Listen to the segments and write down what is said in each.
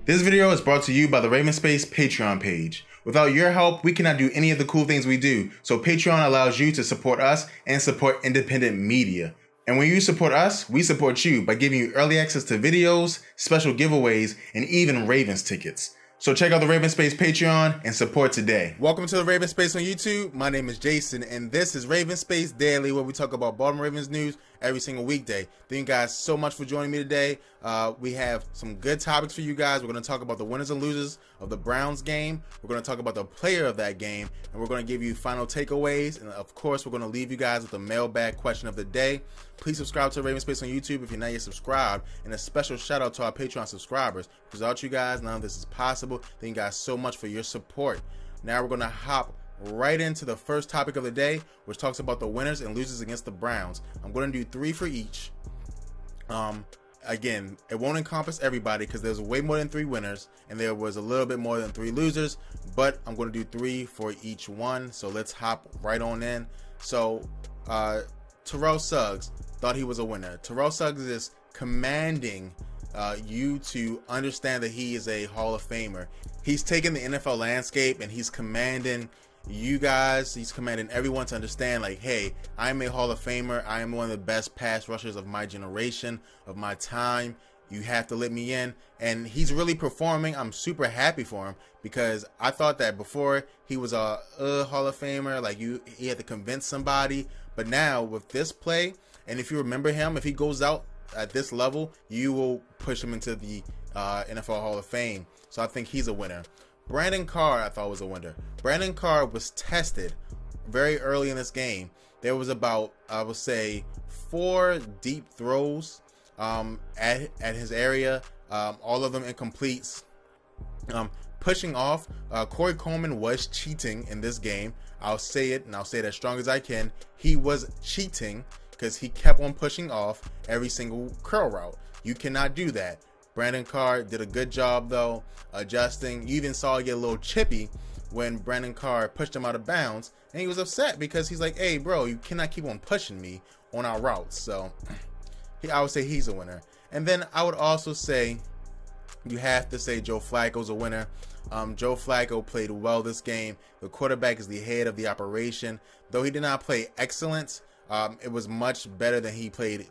This video is brought to you by the Raven Space Patreon page. Without your help, we cannot do any of the cool things we do, so Patreon allows you to support us and support independent media. And when you support us, we support you by giving you early access to videos, special giveaways, and even Ravens tickets. So check out the Raven Space Patreon and support today. Welcome to the Raven Space on YouTube. My name is Jason, and this is Raven Space Daily, where we talk about Baltimore Ravens news every single weekday. Thank you guys so much for joining me today. We have some good topics for you guys. We're going to talk about the winners and losers of the Browns game. We're going to talk about the player of that game, and we're going to give you final takeaways. And of course, we're going to leave you guys with the mailbag question of the day. Please subscribe to Raven Space on YouTube if you're not yet subscribed, and a special shout out to our Patreon subscribers. Without you guys, none of this is possible. Thank you guys so much for your support. Now we're going to hop right into the first topic of the day, which talks about the winners and losers against the Browns. I'm going to do 3 for each. Again, it won't encompass everybody because there's way more than 3 winners and there was a little bit more than 3 losers, but I'm going to do 3 for each one. So let's hop right on in. So Terrell Suggs thought he was a winner. Terrell Suggs is commanding you to understand that he is a Hall of Famer. He's taken the NFL landscape and he's commanding you guys, he's commanding everyone to understand, like, hey, I'm a Hall of Famer. I am one of the best pass rushers of my generation, of my time. You have to let me in. And he's really performing. I'm super happy for him because I thought that before he was a Hall of Famer, like he had to convince somebody. But now with this play, and if you remember him, if he goes out at this level, you will push him into the NFL Hall of Fame. So I think he's a winner. Brandon Carr, I thought was a winner. Brandon Carr was tested very early in this game. There was about, I would say, 4 deep throws at his area, all of them incompletes. Pushing off, Corey Coleman was cheating in this game. I'll say it, and I'll say it as strong as I can. He was cheating because he kept on pushing off every single curl route. You cannot do that. Brandon Carr did a good job, though, adjusting. You even saw it get a little chippy when Brandon Carr pushed him out of bounds, and he was upset because he's like, hey, bro, you cannot keep on pushing me on our routes. So I would say he's a winner. And then I would also say you have to say Joe Flacco's a winner. Joe Flacco played well this game. The quarterback is the head of the operation. Though he did not play excellent, it was much better than he played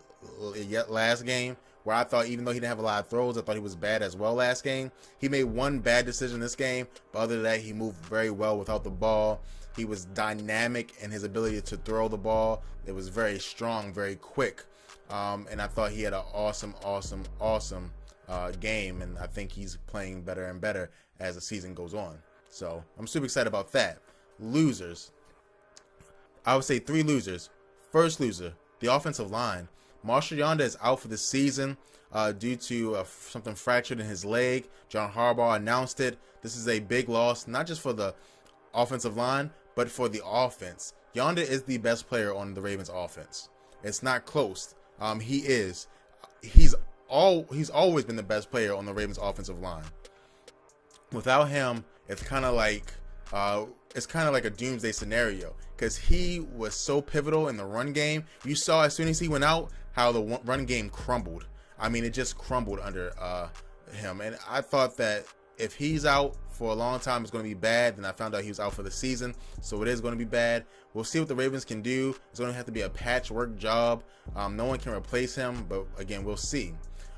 last game, where I thought, even though he didn't have a lot of throws, I thought he was bad as well last game. He made one bad decision this game, but other than that, he moved very well without the ball. He was dynamic in his ability to throw the ball. It was very strong, very quick. And I thought he had an awesome game, and I think he's playing better and better as the season goes on. So I'm super excited about that. Losers. I would say 3 losers. First loser, the offensive line. Marshall Yonder is out for the season due to something fractured in his leg. John Harbaugh announced it. This is a big loss, not just for the offensive line, but for the offense. Yonder is the best player on the Ravens offense. It's not close. He is. He's always been the best player on the Ravens offensive line. Without him, it's kind of like a doomsday scenario because he was so pivotal in the run game. You saw as soon as he went out how the run game crumbled. I mean, it just crumbled under him. And I thought that if he's out for a long time, it's going to be bad. Then I found out he was out for the season, so it is going to be bad. We'll see what the Ravens can do. It's going to have to be a patchwork job. No one can replace him, but again, we'll see.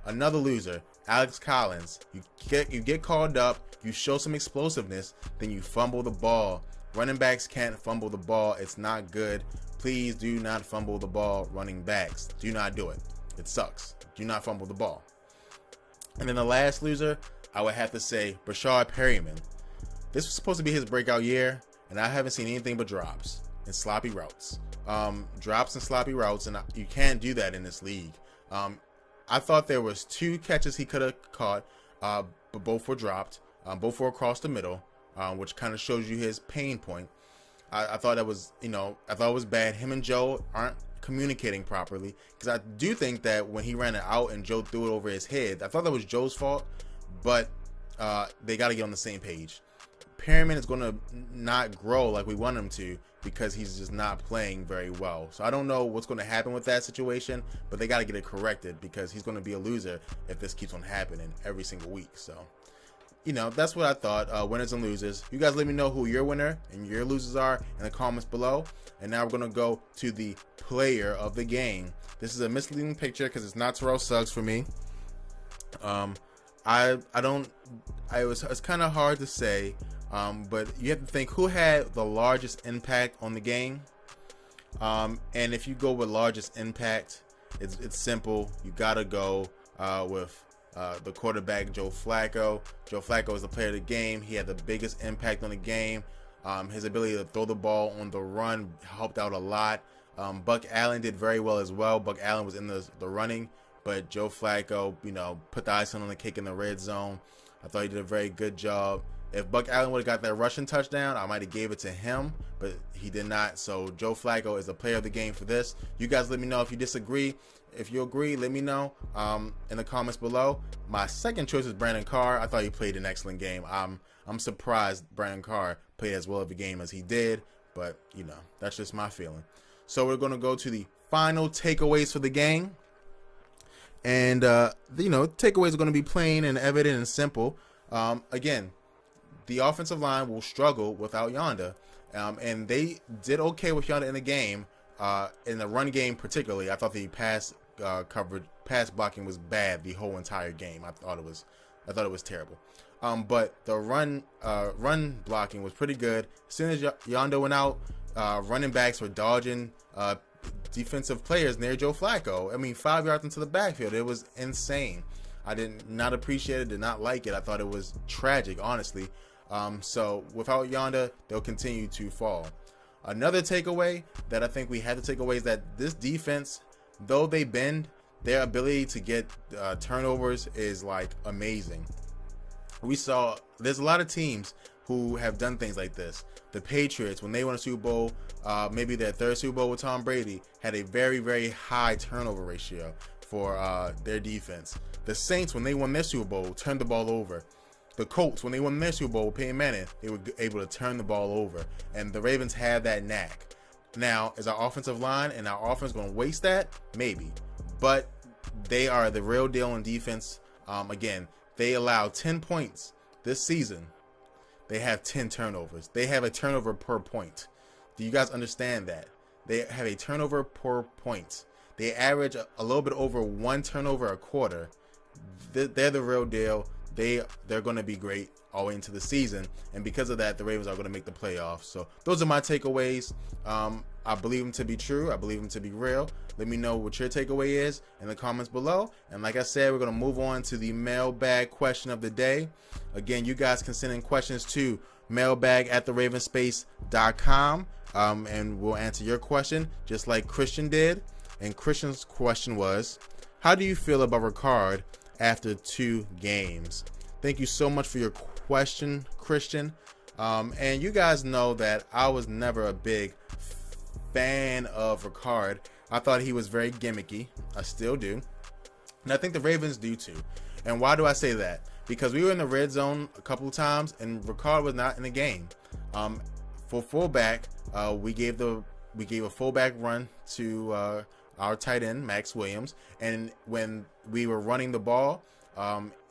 Another loser, Alex Collins. You get called up, you show some explosiveness, then you fumble the ball. Running backs can't fumble the ball. It's not good. Please do not fumble the ball, running backs. Do not do it. It sucks. Do not fumble the ball. And then the last loser, I would have to say Brashard Perryman. This was supposed to be his breakout year, and I haven't seen anything but drops and sloppy routes. Drops and sloppy routes, and you can't do that in this league. I thought there was 2 catches he could have caught, but both were dropped. Both were across the middle, which kind of shows you his pain point. I thought that was, I thought it was bad. Him and Joe aren't communicating properly, because I do think that when he ran it out and Joe threw it over his head, I thought that was Joe's fault, but they got to get on the same page. Perryman is going to not grow like we want him to because he's just not playing very well. So I don't know what's going to happen with that situation, but they got to get it corrected because he's going to be a loser if this keeps on happening every single week. So you know, that's what I thought. Winners and losers. You guys let me know who your winner and your losers are in the comments below. And now we're going to go to the player of the game. This is a misleading picture because it's not Terrell Suggs for me. It's kind of hard to say, but you have to think who had the largest impact on the game. And if you go with largest impact, it's simple. You got to go with the quarterback, Joe Flacco. Joe Flacco is the player of the game. He had the biggest impact on the game. His ability to throw the ball on the run helped out a lot. Buck Allen did very well as well. Buck Allen was in the running, but Joe Flacco, you know, put the icing on the cake in the red zone. I thought he did a very good job. If Buck Allen would have got that rushing touchdown, I might have gave it to him, but he did not. So Joe Flacco is the player of the game for this. You guys let me know if you disagree. If you agree, let me know in the comments below. My second choice is Brandon Carr. I thought he played an excellent game. I'm surprised Brandon Carr played as well of a game as he did, but you know, that's just my feeling. So we're going to go to the final takeaways for the game. And you know, takeaways are going to be plain and evident and simple. Again, the offensive line will struggle without Yanda, and they did okay with Yanda in the game. In the run game particularly, I thought the pass pass blocking was bad the whole entire game. I thought it was terrible. But the run blocking was pretty good. As soon as Yanda went out, running backs were dodging defensive players near Joe Flacco. I mean, 5 yards into the backfield. It was insane. I did not appreciate it, did not like it. I thought it was tragic, honestly. So without Yanda, they'll continue to fall. Another takeaway that I think we had to take away is that this defense, though they bend, their ability to get turnovers is like amazing. We saw there's a lot of teams who have done things like this. The Patriots, when they won a Super Bowl, maybe their third Super Bowl with Tom Brady, had a very, very high turnover ratio for their defense. The Saints, when they won their Super Bowl, turned the ball over. The Colts, when they won their Super Bowl with Peyton Manning, they were able to turn the ball over. And the Ravens have that knack. Now, is our offensive line and our offense going to waste that? Maybe. But they are the real deal in defense. Again, they allowed 10 points this season. They have 10 turnovers. They have a turnover per point. Do you guys understand that? They have a turnover per point. They average a little bit over 1 turnover a quarter. They're the real deal. They're going to be great all the way into the season, and because of that, the Ravens are going to make the playoffs. So those are my takeaways. I believe them to be true. I believe them to be real. Let me know what your takeaway is in the comments below. And like I said, we're going to move on to the mailbag question of the day. Again, you guys can send in questions to mailbag@therravenspace.com, and we'll answer your question just like Christian did. And Christian's question was, how do you feel about Ricard after 2 games? Thank you so much for your question, Christian. And you guys know that I was never a big fan of Ricard. I thought he was very gimmicky. I still do. And I think the Ravens do too. And why do I say that? Because we were in the red zone a couple of times and Ricard was not in the game. For fullback, we gave a fullback run to our tight end, Max Williams. And when we were running the ball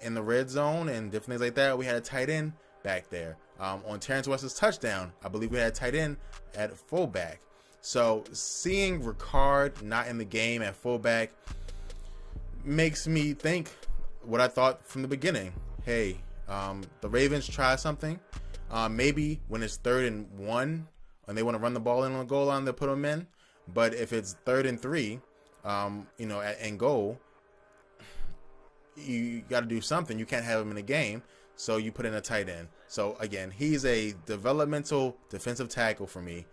in the red zone and different things like that, we had a tight end back there. On Terrence West's touchdown, I believe we had a tight end at fullback. So seeing Ricard not in the game at fullback makes me think what I thought from the beginning. Hey, the Ravens try something. Maybe when it's 3rd and 1 and they want to run the ball in on the goal line, they'll put them in. But if it's 3rd and 3, you know, and goal, you got to do something. You can't have him in the game, so you put in a tight end. So again, he's a developmental defensive tackle for me.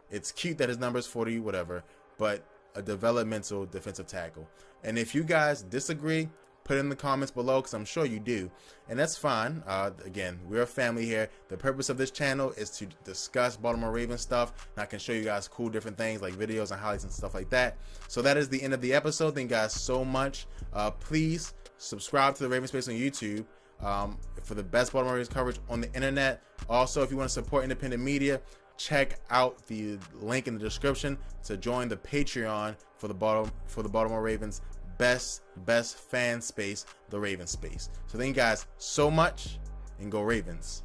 It's cute that his number is 40, whatever, but a developmental defensive tackle. And if you guys disagree, put it in the comments below, because I'm sure you do, and that's fine. Again, we're a family here. The purpose of this channel is to discuss Baltimore Ravens stuff, and I can show you guys cool different things like videos and highlights and stuff like that. So that is the end of the episode. Thank you guys so much. Please subscribe to the Raven Space on YouTube for the best Baltimore Ravens coverage on the internet. Also, if you want to support independent media, check out the link in the description to join the Patreon for the Baltimore Ravens best fan space, the Raven Space. So thank you guys so much, and go Ravens.